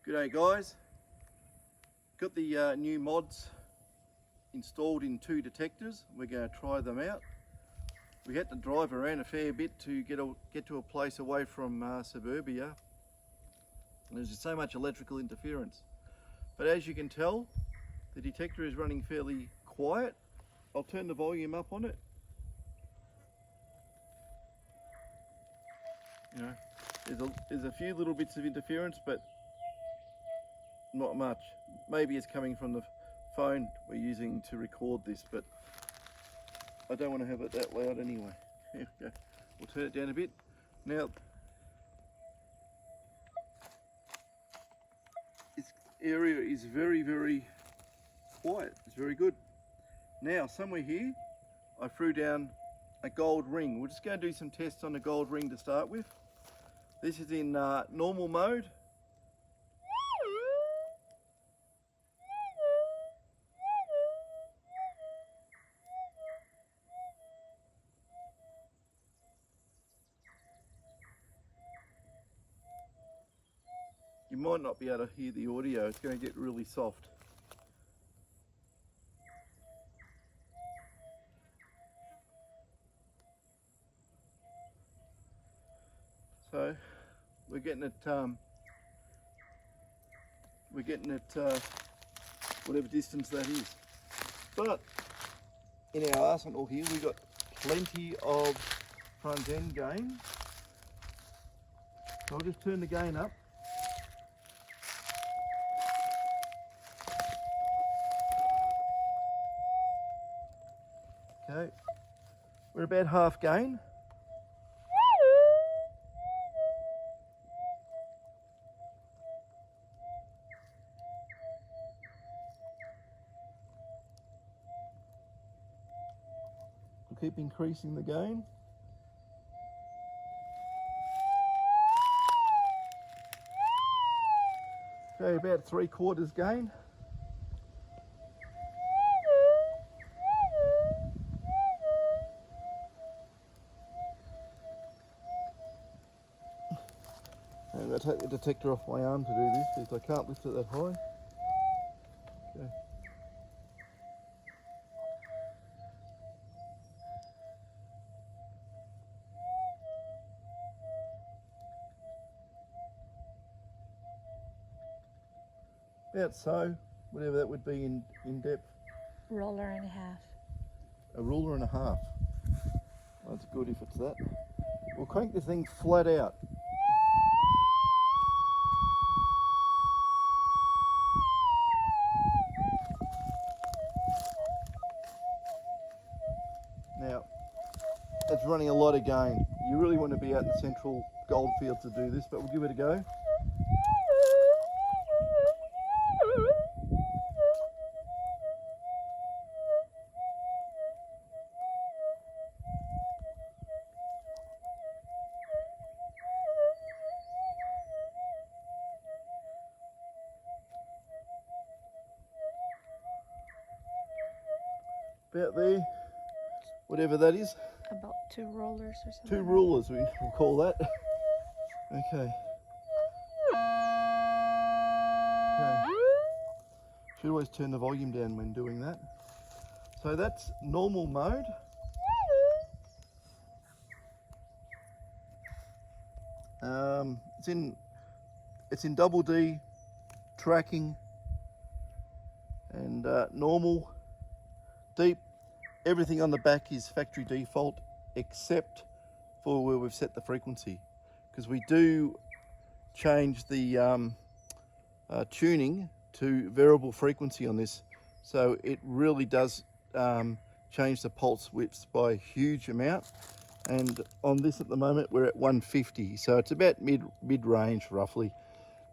G'day guys, got the new mods installed in 2 detectors. We're going to try them out. We had to drive around a fair bit to get to a place away from suburbia. There's just so much electrical interference. But as you can tell, the detector is running fairly quiet. I'll turn the volume up on it. You know, there's a few little bits of interference, but not much. Maybe it's coming from the phone we're using to record this, but I don't want to have it that loud anyway. Here we go. We'll turn it down a bit. Now, this area is very, very quiet. It's very good. Now, somewhere here, I threw down a gold ring. We're just going to do some tests on the gold ring to start with. This is in normal mode. You might not be able to hear the audio, it's going to get really soft. So we're getting it whatever distance that is. But in our arsenal here we've got plenty of front end gain. So I'll just turn the gain up. Okay, we're about half gain. We'll keep increasing the gain. Okay, about 3/4 gain. I'm going to take the detector off my arm to do this because I can't lift it that high. Okay. About so, whatever that would be in depth. Roller and a half. A ruler and a half. That's good if it's that. We'll crank this thing flat out. Now, that's running a lot of gain. You really want to be out in the central goldfield to do this, but we'll give it a go. About there, whatever that is. About 2 rollers or something. 2 rulers, we will call that. Okay. Should always turn the volume down when doing that. So that's normal mode. It's in double D tracking and normal. Deep, everything on the back is factory default except for where we've set the frequency, because we do change the tuning to variable frequency on this, so it really does change the pulse widths by a huge amount. And on this at the moment we're at 150, so it's about mid-range roughly.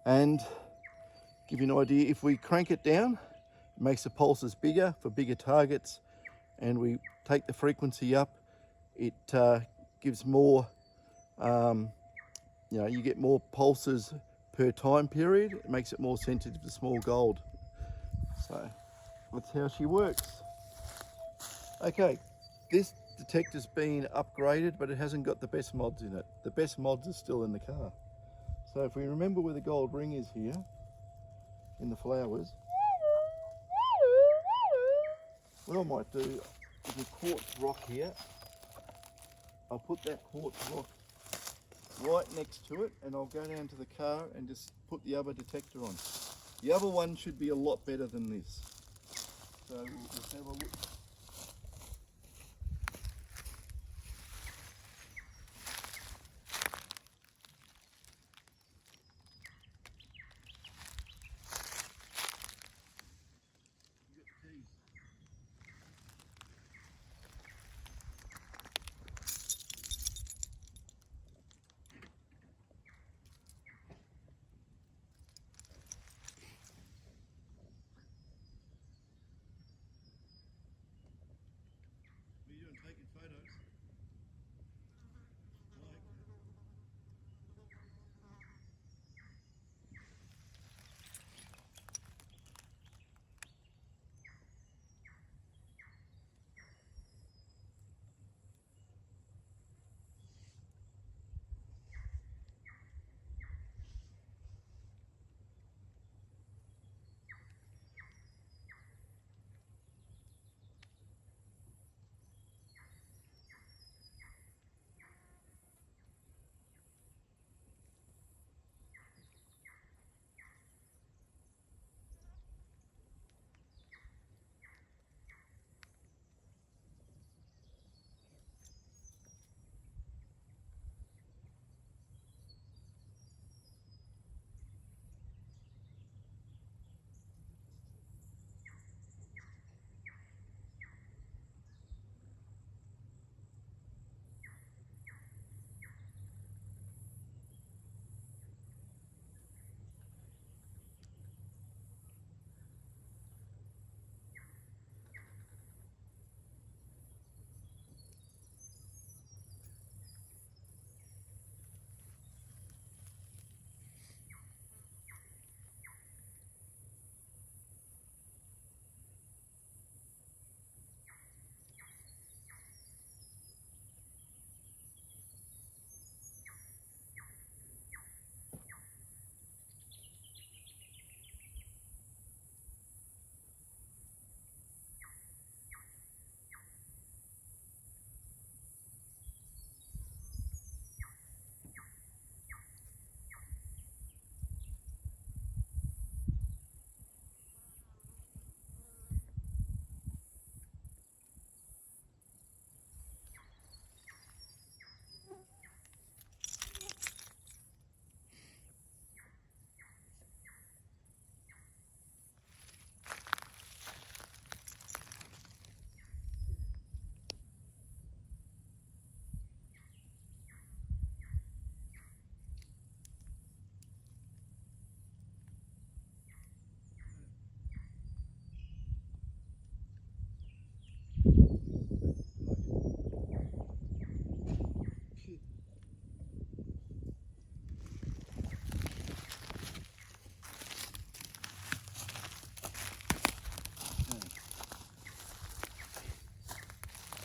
And give you an idea, if we crank it down, it makes the pulses bigger for bigger targets, and we take the frequency up, it gives more, you get more pulses per time period. It makes it more sensitive to small gold. So that's how she works. Okay, this detector's been upgraded, but it hasn't got the best mods in it. The best mods are still in the car. So if we remember where the gold ring is here, in the flowers. What I might do is a quartz rock here. I'll put that quartz rock right next to it, and I'll go down to the car and just put the other detector on. The other one should be a lot better than this. So we'll just have a look. What are you doing, taking photos?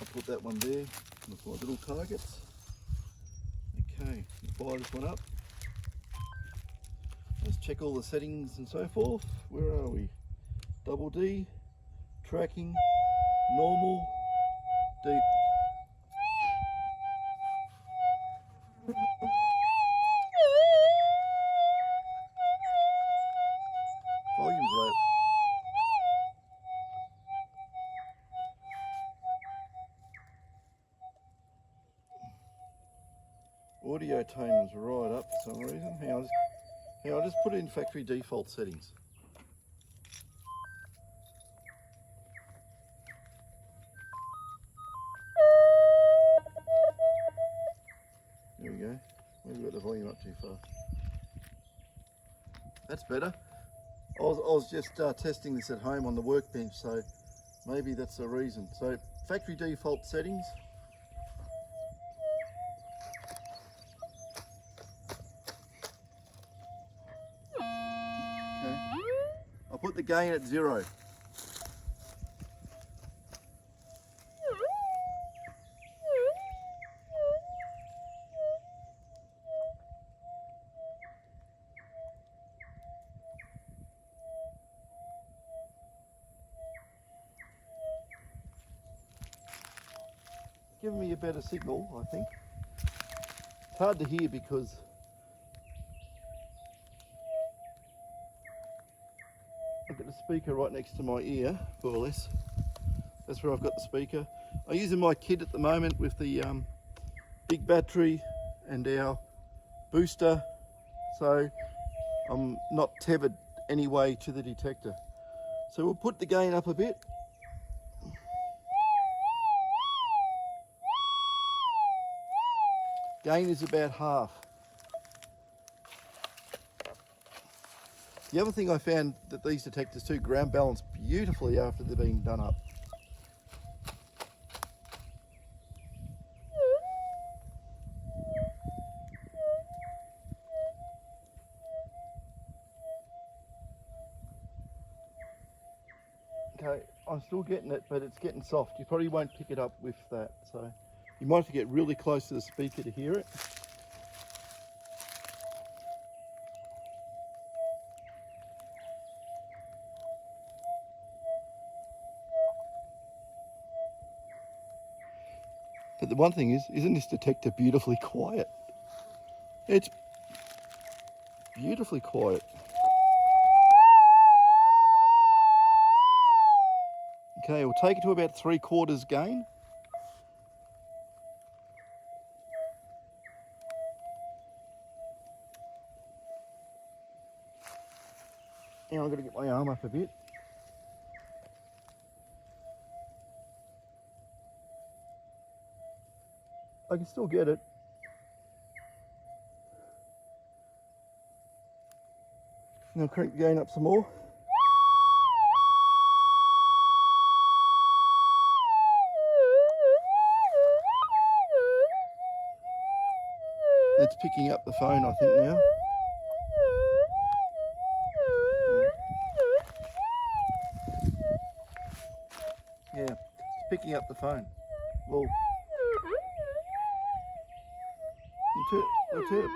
I'll put that one there with my little targets. Okay, fire this one up. Let's check all the settings and so forth. Where are we? Double D, tracking, normal, deep. Volume's low. Audio tone was right up for some reason. Hang on, I'll just put it in factory default settings. There we go. Maybe we got the volume up too far. That's better. I was just testing this at home on the workbench, so maybe that's the reason. So factory default settings. Okay. I'll put the gain at 0. giving me a better signal, I think. It's hard to hear because I've got the speaker right next to my ear, more or less. That's where I've got the speaker. I'm using my kit at the moment with the big battery and our booster, so I'm not tethered anyway to the detector. So we'll put the gain up a bit. Gain is about half. The other thing I found that these detectors too ground balance beautifully after they've been done up. Okay, I'm still getting it, but it's getting soft. You probably won't pick it up with that, so you might have to get really close to the speaker to hear it. But the one thing is, isn't this detector beautifully quiet? It's beautifully quiet. Okay, we'll take it to about 3/4 gain. Now I've got to get my arm up a bit. I can still get it. Now crank the gain up some more. It's picking up the phone, I think, now. Yeah, it's picking up the phone. Well, that's it.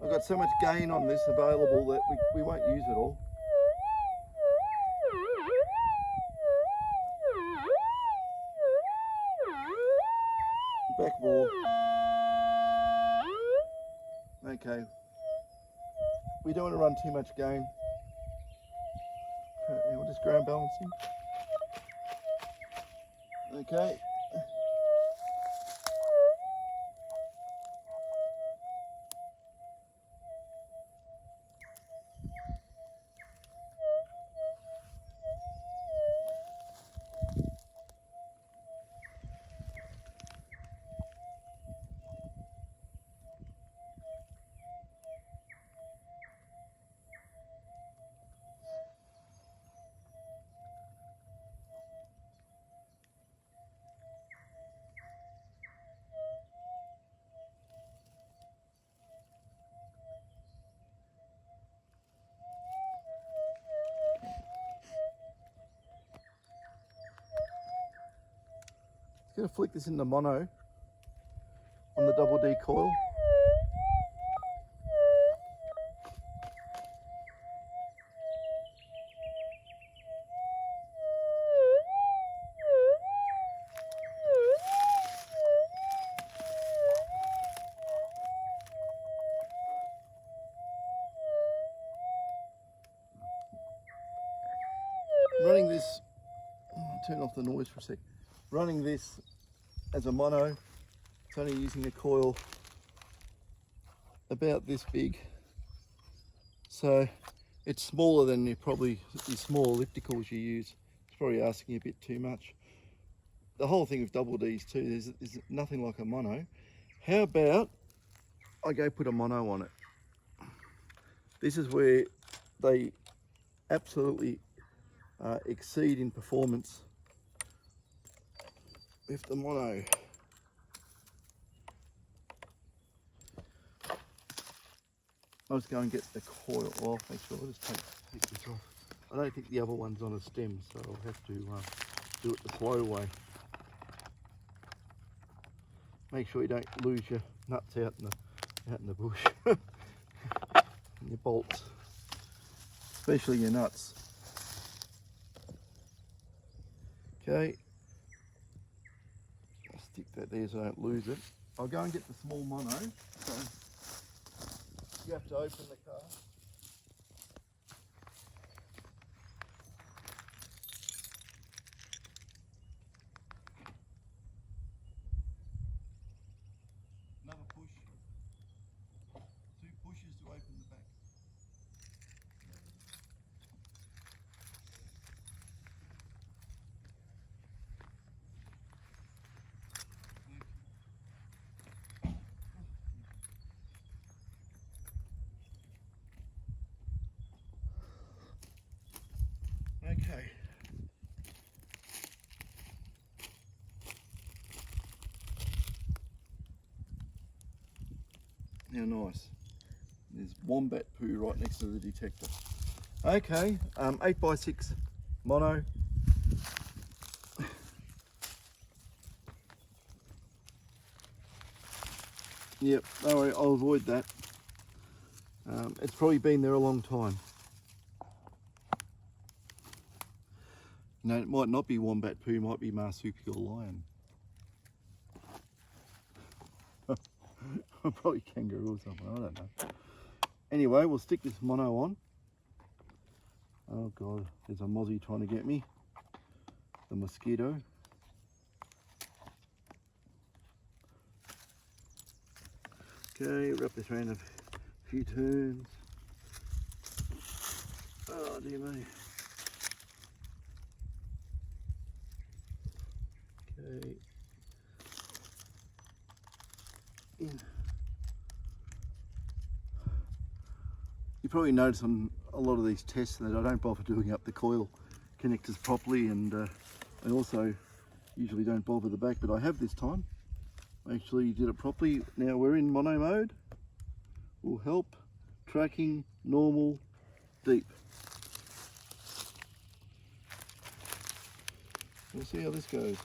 I've got so much gain on this available that we won't use it all. Back more. Okay. We don't want to run too much gain. We're just ground balancing. Okay. Going to flick this into mono on the double D coil. Running this, I'll turn off the noise for a sec. Running this as a mono, it's only using a coil about this big. So it's smaller than your small ellipticals you use. It's probably asking a bit too much. The whole thing with double Ds too, there's nothing like a mono. How about I go put a mono on it? This is where they absolutely exceed in performance with the mono. I'll just go and get the coil off. Make sure I'll just take this off. I don't think the other one's on a stem, so I'll have to do it the slow way. Make sure you don't lose your nuts out in the bush. And your bolts, especially your nuts. Okay. I'll stick that there so I don't lose it. I'll go and get the small mono. So you have to open the car. Another push. 2 pushes to open the back. Okay. How nice. There's wombat poo right next to the detector. Okay, 8x6 mono. Yep, don't worry, I'll avoid that. It's probably been there a long time. No, it might not be wombat poo, it might be marsupial lion. Probably kangaroo or something, I don't know. Anyway, we'll stick this mono on. Oh God, there's a mozzie trying to get me. The mosquito. Okay, wrap this around a few turns. Oh dear me. Okay. In. You probably notice on a lot of these tests that I don't bother doing up the coil connectors properly, and I also usually don't bother the back, but I have this time. I actually did it properly. Now we're in mono mode. Will help. Tracking, normal, deep. We'll see how this goes.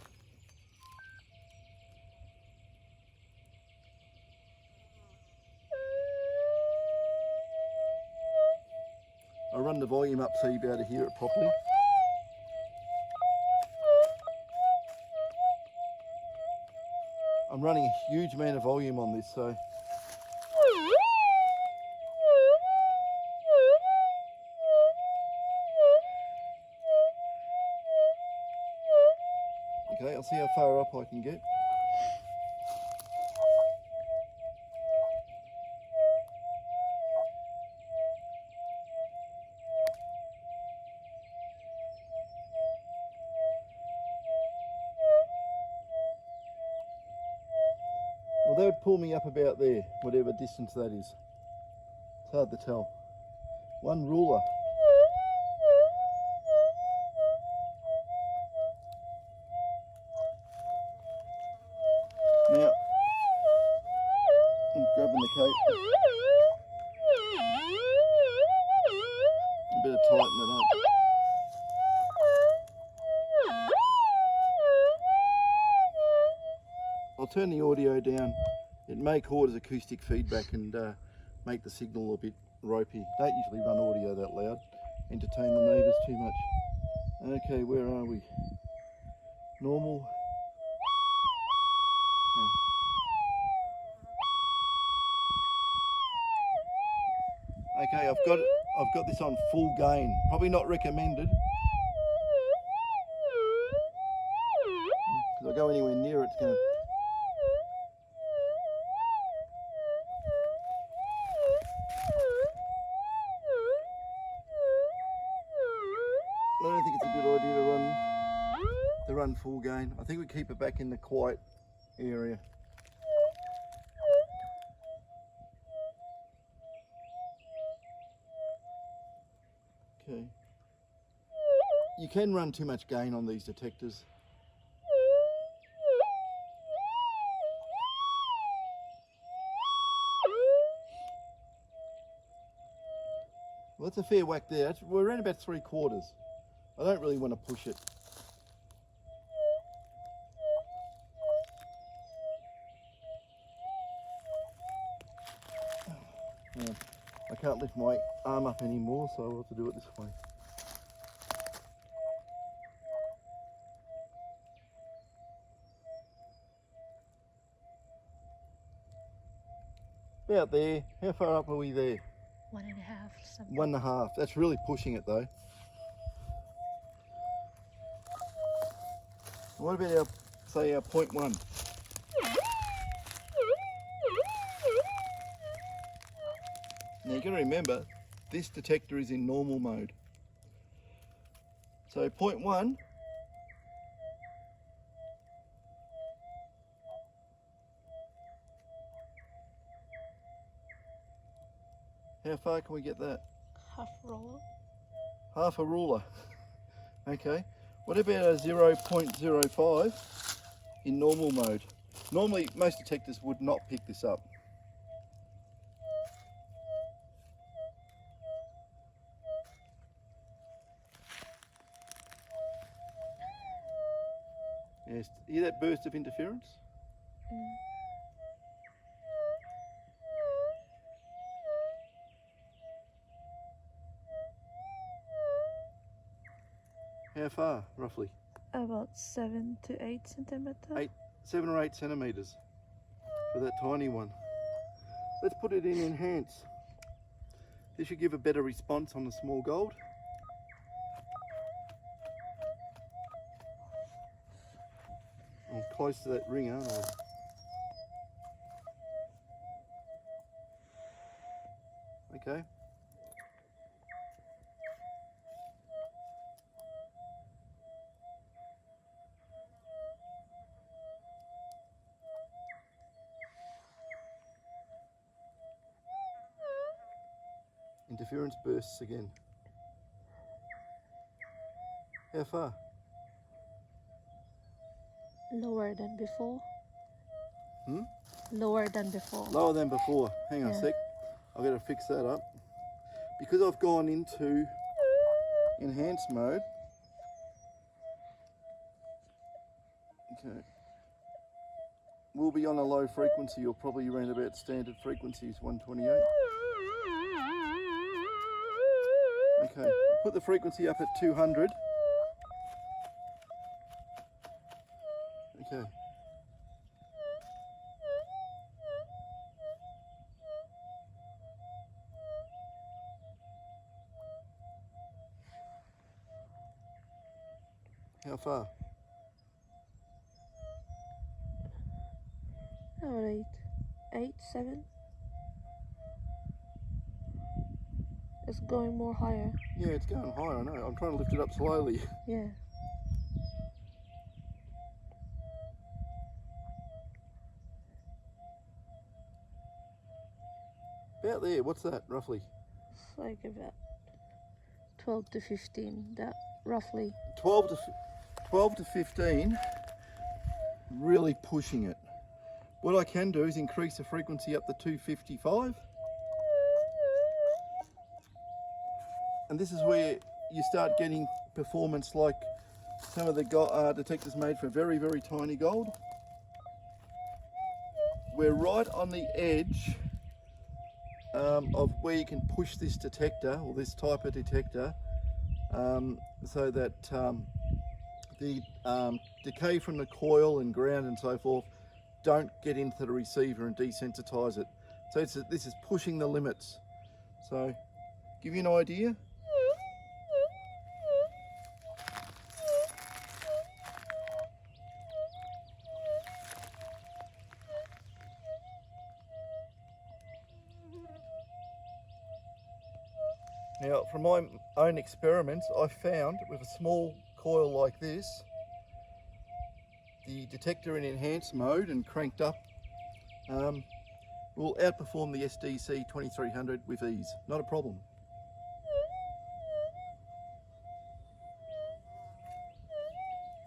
I'll run the volume up so you'll be able to hear it properly. I'm running a huge amount of volume on this, so. Okay, I'll see how far up I can get. Well, that would pull me up about there, whatever distance that is. It's hard to tell. One ruler. Now, I'm grabbing the coat. A bit of tighten that up. I'll turn the audio down. It may cause acoustic feedback and make the signal a bit ropey. Don't usually run audio that loud. Entertain the neighbours too much. Okay, where are we? Normal. Okay, I've got this on full gain. Probably not recommended. If I go anywhere near it, it's going to. I don't think it's a good idea to run full gain. I think we keep it back in the quiet area. Okay. You can run too much gain on these detectors. Well, that's a fair whack there. We're around about 3/4. I don't really want to push it. Yeah, I can't lift my arm up anymore, so I'll have to do it this way. About there. How far up are we there? 1.5 something. 1.5. That's really pushing it though. What about our, say, our 0.1? Now you've got to remember, this detector is in normal mode. So 0.1, how far can we get that? Half roller. Half a ruler. Okay. What about a 0.05 in normal mode? Normally, most detectors would not pick this up. Yes. Hear that burst of interference? How far, roughly? About 7 to 8 centimeters. 7 or 8 centimeters for that tiny one. Let's put it in enhance. This should give a better response on the small gold. I'm close to that ring, aren't I? Okay. Interference bursts again. How far? Lower than before. Hmm? Lower than before. Lower than before. Hang on a Yeah. sec. I've got to fix that up. Because I've gone into enhance mode. Okay. We'll be on a low frequency, or probably around about standard frequencies, 128. Okay, put the frequency up at 200. Okay. How far? Alright. 8, 7. It's going more higher. Yeah, it's going higher, I know. I'm trying to lift it up slowly. Yeah. About there, what's that, roughly? It's like about 12 to 15, that roughly. 12 to 15, really pushing it. What I can do is increase the frequency up to 255. And this is where you start getting performance like some of the detectors made for very, very tiny gold. We're right on the edge of where you can push this detector, or this type of detector, so that the decay from the coil and ground and so forth don't get into the receiver and desensitize it. So this is pushing the limits. So, give you an idea. Now, from my own experiments, I found with a small coil like this, the detector in enhanced mode and cranked up will outperform the SDC 2300 with ease. Not a problem.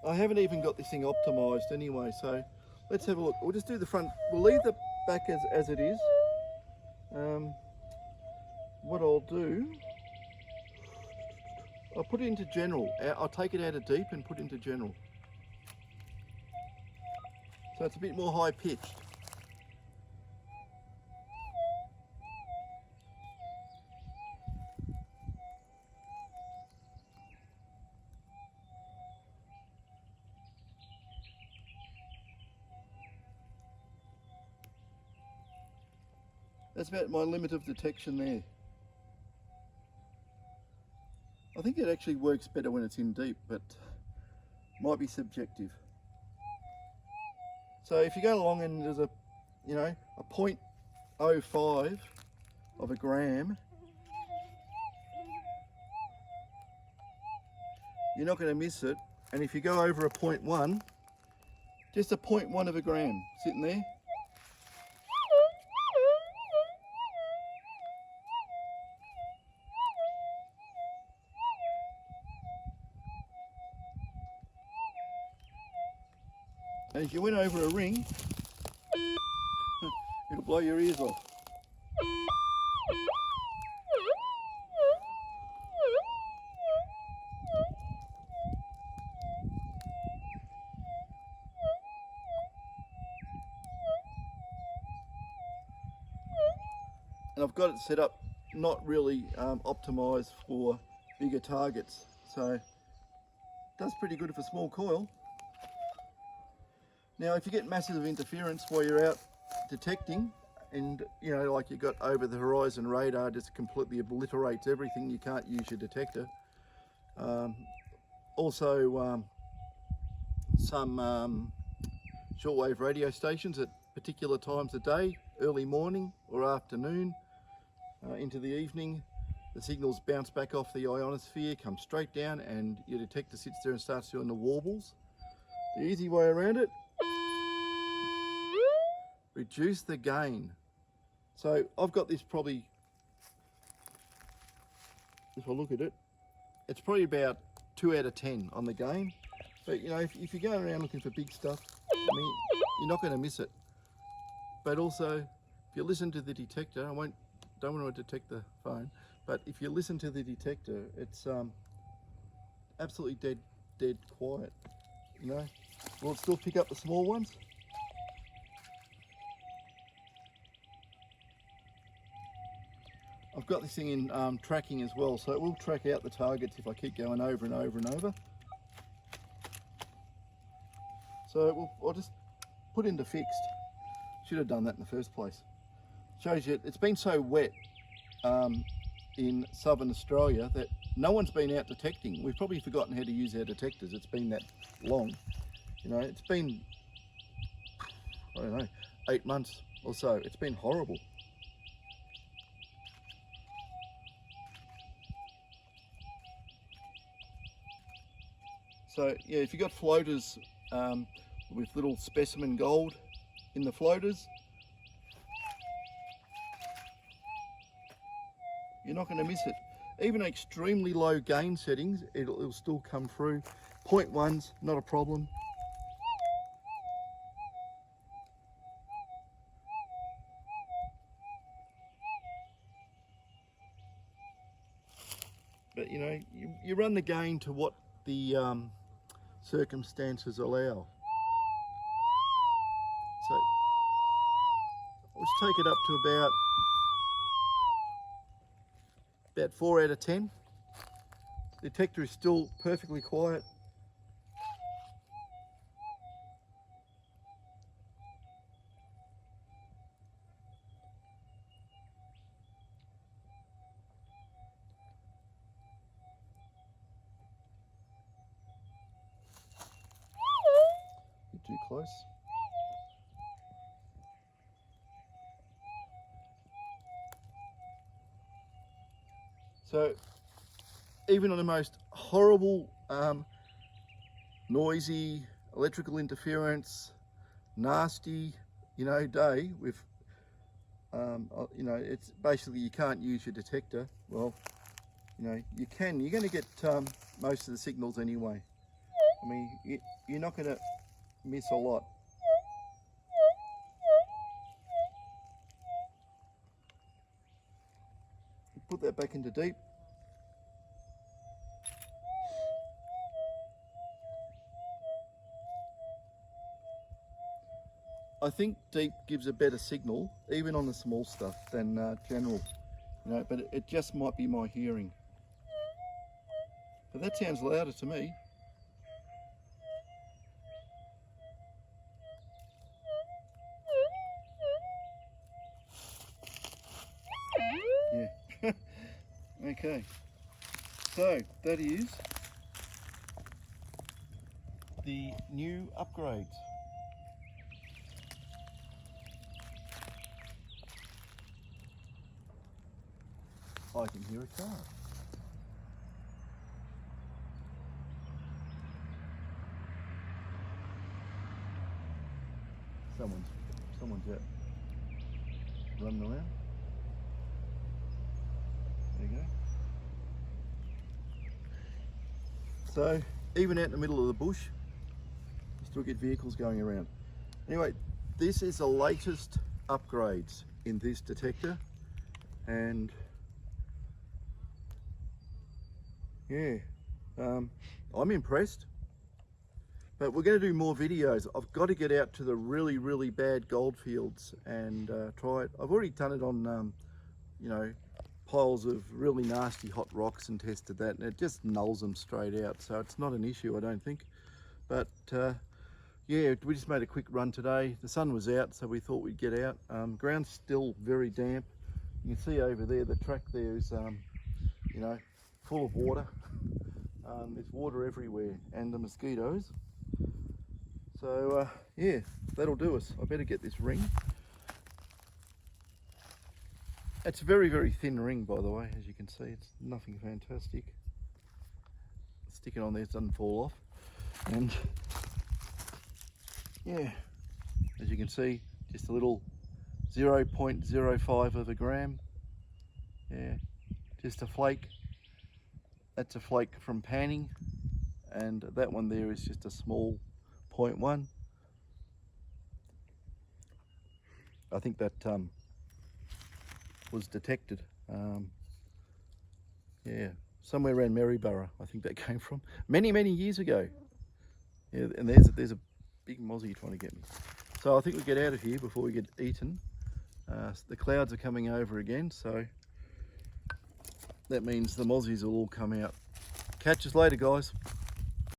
I haven't even got this thing optimized anyway, so let's have a look. We'll just do the front. We'll leave the back as it is. What I'll do, I'll put it into general. I'll take it out of deep and put it into general. So it's a bit more high pitched. That's about my limit of detection there. I think it actually works better when it's in deep, but might be subjective. So if you go along and there's a 0.05 of a gram, you're not going to miss it. And if you go over a 0.1, just a 0.1 of a gram sitting there, and if you went over a ring, it'll blow your ears off. And I've got it set up not really optimized for bigger targets, so it does pretty good for small coil. Now if you get massive interference while you're out detecting, and like you've got over the horizon radar just completely obliterates everything, you can't use your detector. Also some shortwave radio stations at particular times of day, early morning or afternoon, into the evening, the signals bounce back off the ionosphere, come straight down, and your detector sits there and starts doing the warbles. The easy way around it, reduce the gain. So I've got this probably, if I look at it, it's probably about 2 out of 10 on the gain. But if you're going around looking for big stuff, I mean, you're not going to miss it. But also, if you listen to the detector, don't want to detect the phone, but if you listen to the detector, it's absolutely dead quiet. Will it still pick up the small ones? I've got this thing in tracking as well, so it will track out the targets if I keep going over and over and over. So I'll just put into fixed. Should have done that in the first place. Shows you it's been so wet in southern Australia that no one's been out detecting. We've probably forgotten how to use our detectors. It's been that long. It's been, I don't know, 8 months or so. It's been horrible. So yeah, if you've got floaters with little specimen gold in the floaters, you're not going to miss it. Even extremely low gain settings, it'll still come through. 0.1's not a problem. But you run the gain to what the circumstances allow. So let's take it up to about 4 out of 10. The detector is still perfectly quiet. You're too close. So even on the most horrible, noisy, electrical interference, nasty, day with, it's basically you can't use your detector. Well, you can. You're going to get most of the signals anyway. I mean, you're not going to miss a lot. Put that back into deep. I think deep gives a better signal, even on the small stuff, than general. But it just might be my hearing. But that sounds louder to me. Okay, so that is the new upgrades. I can hear a car. Someone's out running around. There you go. So even out in the middle of the bush, you still get vehicles going around. Anyway, this is the latest upgrades in this detector, and yeah, I'm impressed. But we're going to do more videos. I've got to get out to the really, really bad gold fields and try it. I've already done it on, you know, piles of really nasty hot rocks and tested that, and it just nulls them straight out. So it's not an issue, I don't think. But yeah, we just made a quick run today. The sun was out, so we thought we'd get out. Ground's still very damp. You can see over there, the track there is, you know, full of water. There's water everywhere, and the mosquitoes. So yeah, that'll do us. I better get this ring. It's a very, very thin ring, by the way, as you can see. It's nothing fantastic. Stick it on there, it doesn't fall off. And yeah, as you can see, just a little 0.05 of a gram. Yeah, just a flake. That's a flake from panning, and that one there is just a small 0.1. I think that was detected. Yeah, somewhere around Maryborough, I think that came from many, many years ago. Yeah, and there's a big mozzie trying to get me. So I think we'll get out of here before we get eaten. The clouds are coming over again, so that means the mozzies will all come out. Catch us later, guys.